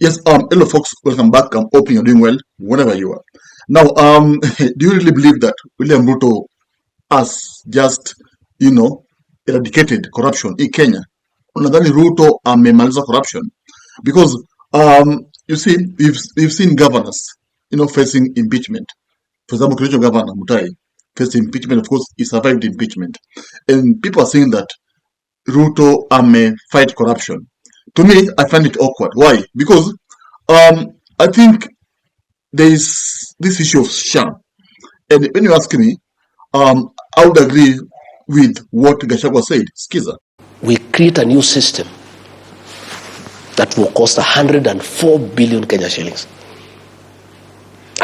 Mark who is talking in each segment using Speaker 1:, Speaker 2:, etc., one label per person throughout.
Speaker 1: Yes, hello folks, welcome back. I'm hoping you're doing well, wherever you are. Now, do you really believe that William Ruto has just, eradicated corruption in Kenya? Unadhani Ruto amemaliza corruption? Because, you see, we've seen governors, facing impeachment. For example, Kericho Governor Mutai faced impeachment. Of course, he survived impeachment. And people are saying that Ruto may fight corruption. To me, I find it awkward. Why? Because I think there is this issue of SHA. And when you ask me, I would agree with what Gachagua said. Skiza.
Speaker 2: We create a new system that will cost 104 billion Kenya shillings.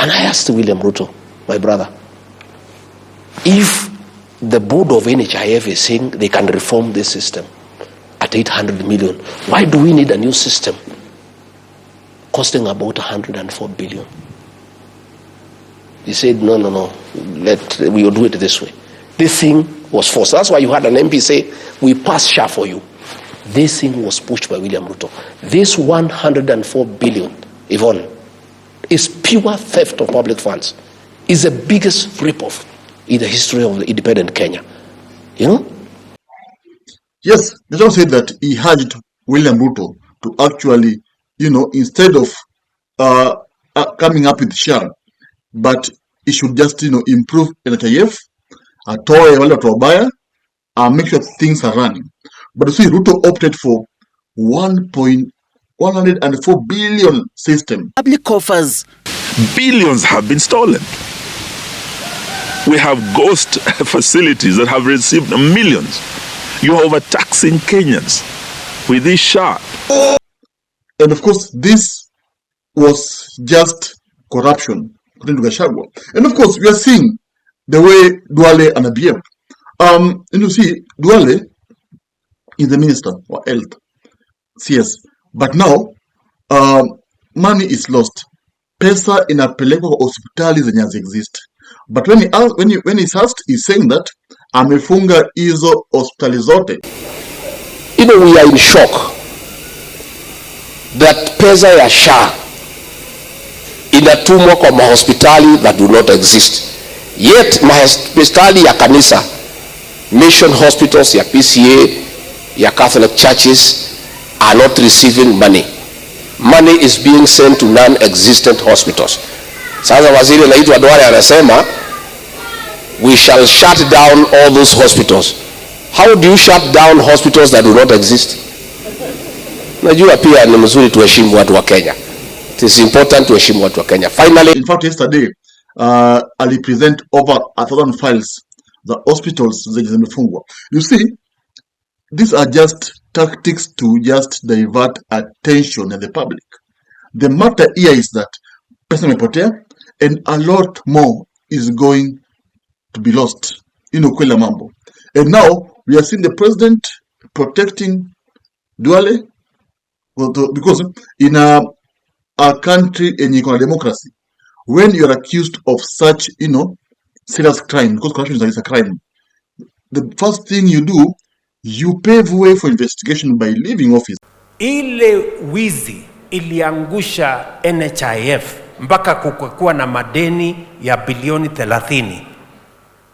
Speaker 2: And I asked William Ruto, my brother, if the board of NHIF is saying they can reform this system at 800 million, why do we need a new system costing about 104 billion? He said, no, we will do it this way. This thing was forced. That's why you had an MP say, we pass SHA for you. This thing was pushed by William Ruto. This 104 billion, Yvonne, is pure theft of public funds. It's the biggest rip-off in the history of the independent Kenya. You know?
Speaker 1: Yes, the judge said that he urged William Ruto to actually, instead of coming up with SHA, but he should just, improve NHIF, atoe wale watu wabaya, make sure things are running. But you see, Ruto opted for 1.104 billion system.
Speaker 3: Public coffers.
Speaker 4: Billions have been stolen. We have ghost facilities that have received millions. You are overtaxing Kenyans with this SHA.
Speaker 1: And of course, this was just corruption, according to Gachagua. And of course, we are seeing the way Duale and behave. You see, Duale is the minister for health, CS. But now, money is lost. Pesa inapelekwa kwa hospitali zenye exist. But when he's asked, he's saying that amefunga hizo hospitali zote.
Speaker 2: We are in shock that pesa ya SHA inatumwa kwa mahospitali that do not exist. Yet mahospitali ya kanisa, mission hospitals ya PCA, ya Catholic churches are not receiving money. Money is being sent to non-existent hospitals. Sasa waziri anaitwa Duale anasema we shall shut down all those hospitals. How do you shut down hospitals that do not exist? Najua pia ni mzuri tuheshimu watu wa Kenya. It is important tuheshimu watu wa Kenya. Finally,
Speaker 1: in fact, yesterday, Ali present over 1,000 files, the hospitals zenye zimefungwa. You see, these are just tactics to just divert attention of the public. The matter here is that pesa imepotea and a lot more is going to be lost. Kwela mambo. And now we are seeing the president protecting Duale because in a country in a democracy, when you are accused of such, serious crime, because corruption is a crime, the first thing you do, you pave way for investigation by leaving office.
Speaker 5: Ile wizi iliangusha NHIF mpaka kukuwa na madeni ya bilioni 30.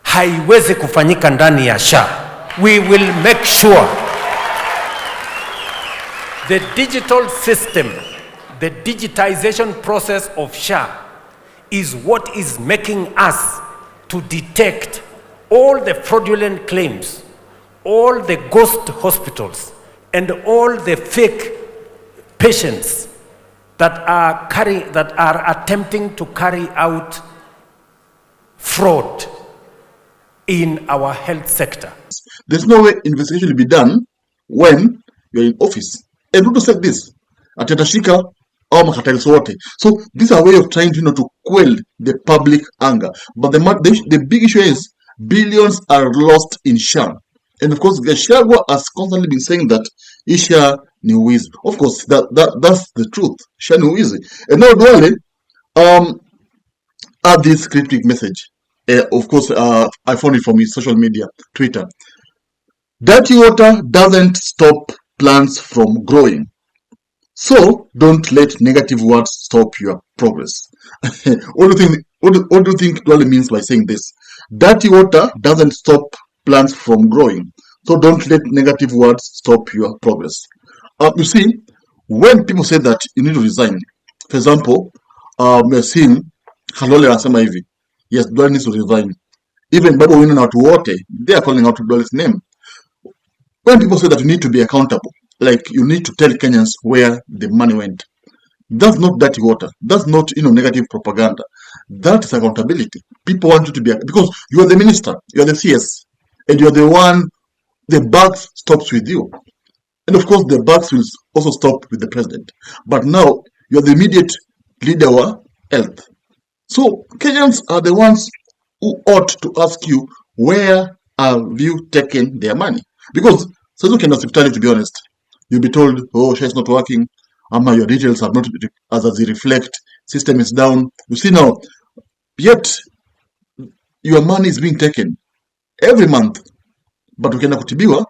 Speaker 5: Haiwezi kufanyika ndani ya SHA. We will make sure the digital system, the digitization process of SHA is what is making us to detect all the fraudulent claims, all the ghost hospitals, and all the fake patients that are attempting to carry out fraud in our health sector.
Speaker 1: There's no way investigation will be done when you're in office. And Ruto said this, atatashika au makataliso wote. So this is a way of trying to quell the public anger. But the big issue is billions are lost in SHA. And of course, Gachagua has constantly been saying that SHA ni wizi. Of course, that's the truth. SHA ni wizi. And now Duale add this cryptic message. Of course, I found it from his social media, Twitter. Dirty water doesn't stop plants from growing. So don't let negative words stop your progress. What do you think Duale means by saying this? Dirty water doesn't stop plants from growing. So don't let negative words stop your progress. You see, when people say that you need to resign, for example, we're seeing Halole anasema hivi, yes, Duale needs to resign. Even Baba Wino na watu wote, they are calling out Duale's name. When people say that you need to be accountable, like you need to tell Kenyans where the money went, that's not dirty water. That's not negative propaganda. That is accountability. People want you to be, because you are the minister, you are the CS, and you are the one. The buck stops with you, and of course the bucks will also stop with the president. But now you are the immediate leader of health. So Kenyans are the ones who ought to ask you, where have you taken their money? Because so you can hospitality, to be honest, you'll be told, oh, SHIF is not working, your details are not as they reflect, system is down. You see now, yet your money is being taken every month, but ukienda kutibiwa,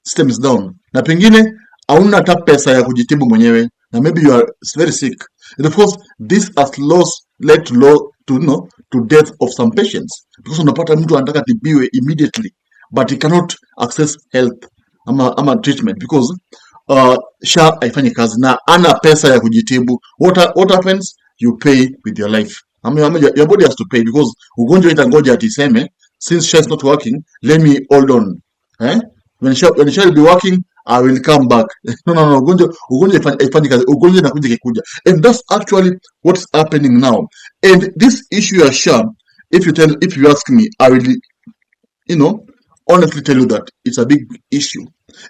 Speaker 1: system is down, na pengine hauna hata pesa ya kujitibu mwenyewe, na maybe you are very sick, and of course this has led to death of some patients, because unapata mtu anataka tibiwe immediately but he cannot access health ama treatment because SHA haifanyi kazi na ana pesa ya kujitibu. What happens? You pay with your life. Your body has to pay, because ugonjwa itangoja atiseme, since SHA is not working, let me hold on. When SHA will be working, I will come back. No, ugonjwa haifanyi kazi, ugonjwa inakuja kikuja. And that's actually what's happening now. And this issue of SHA, if you ask me, I will honestly tell you that it's a big issue,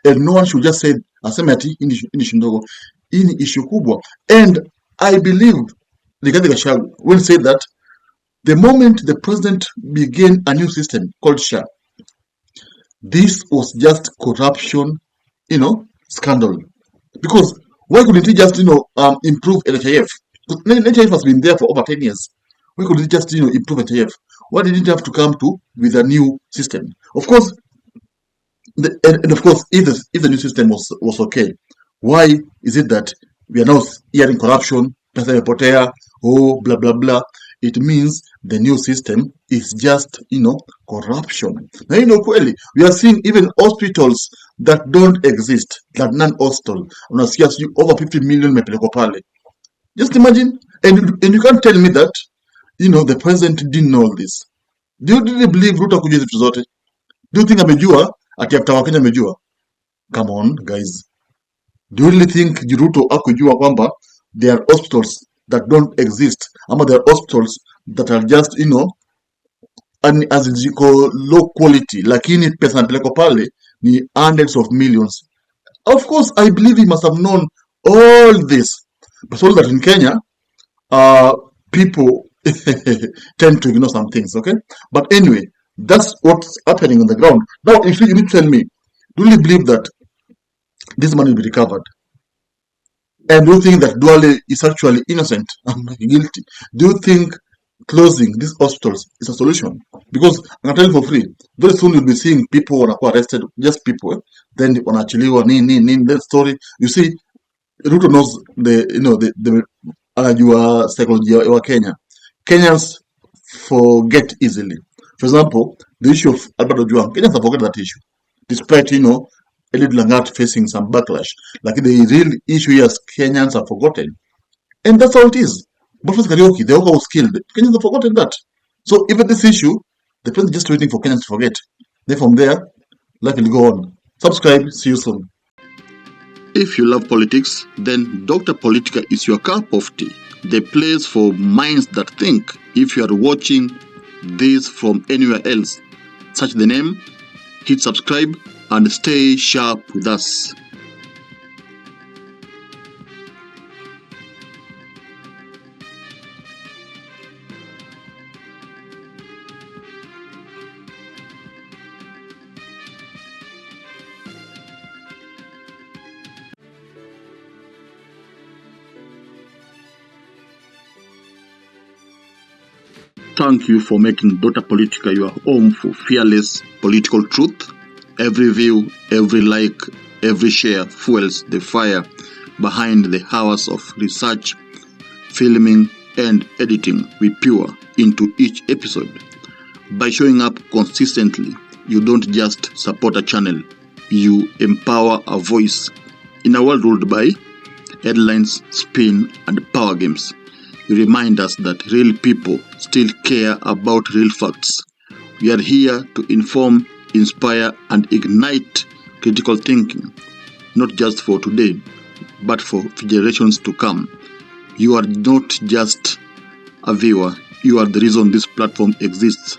Speaker 1: and no one should just say aseme ati hii ni ndogo, hii ni issue kubwa. And I believe Rigathi Gachagua will say that the moment the president began a new system called SHA, this was just corruption, scandal. Because why couldn't he just improve NHIF? Because NHIF has been there for over 10 years. Why couldn't he just improve NHIF? Why did it have to come to with a new system? Of course, and of course, if the new system was okay, why is it that we are now hearing corruption, pesa imepotea, blah blah blah? It means the new system is just corruption. Now kweli, we are seeing even hospitals that don't exist, that non-hospital, unasikia over 50 million mepelekwa pale. Just imagine, and you can't tell me that the president didn't know this. Do you really believe Ruto kujua vitu zote? Do you think amejua ati after Wakenya amejua? Come on guys, do you really think Ruto akujua kwamba there are hospitals that don't exist, ama there are hospitals that are just as low quality, lakini pesa napelekwa pale ni hundreds of millions? Of course I believe he must have known all this, but all that in Kenya people tend to ignore some things, okay? But anyway, that's what's happening on the ground. Now, if you need to tell me, do you believe that this money will be recovered? And do you think that Duale is actually innocent and guilty? Do you think closing these hospitals is a solution? Because I'm telling you for free, very soon you'll be seeing people wanakuwa arrested, just people, then wanaachiliwa nini that story. You see, Ruto knows the anajua psychology wa Kenya. Kenyans forget easily. For example, the issue of Albert Ojwang, Kenyans have forgotten that issue, despite Eliud Langat facing some backlash. Like the real issue here, Kenyans have forgotten, and that's how it is. Boniface Karaoke, the Oga was killed. Kenyans have forgotten that. So even this issue, the president is just waiting for Kenyans to forget. Then from there, life will go on. Subscribe. See you soon. If you love politics, then Dr. Politica is your cup of tea. The place for minds that think. If you are watching this from anywhere else, search the name, hit subscribe, and stay sharp with us. Thank you for making Dr. Politica your home for fearless political truth. Every view, every like, every share fuels the fire. behind the hours of research, filming, and editing we pour into each episode. By showing up consistently, you don't just support a channel, you empower a voice. In a world ruled by headlines, spin, and power games, you remind us that real people still care about real facts. We are here to inform, inspire, and ignite critical thinking, not just for today, but for generations to come. You are not just a viewer, you are the reason this platform exists.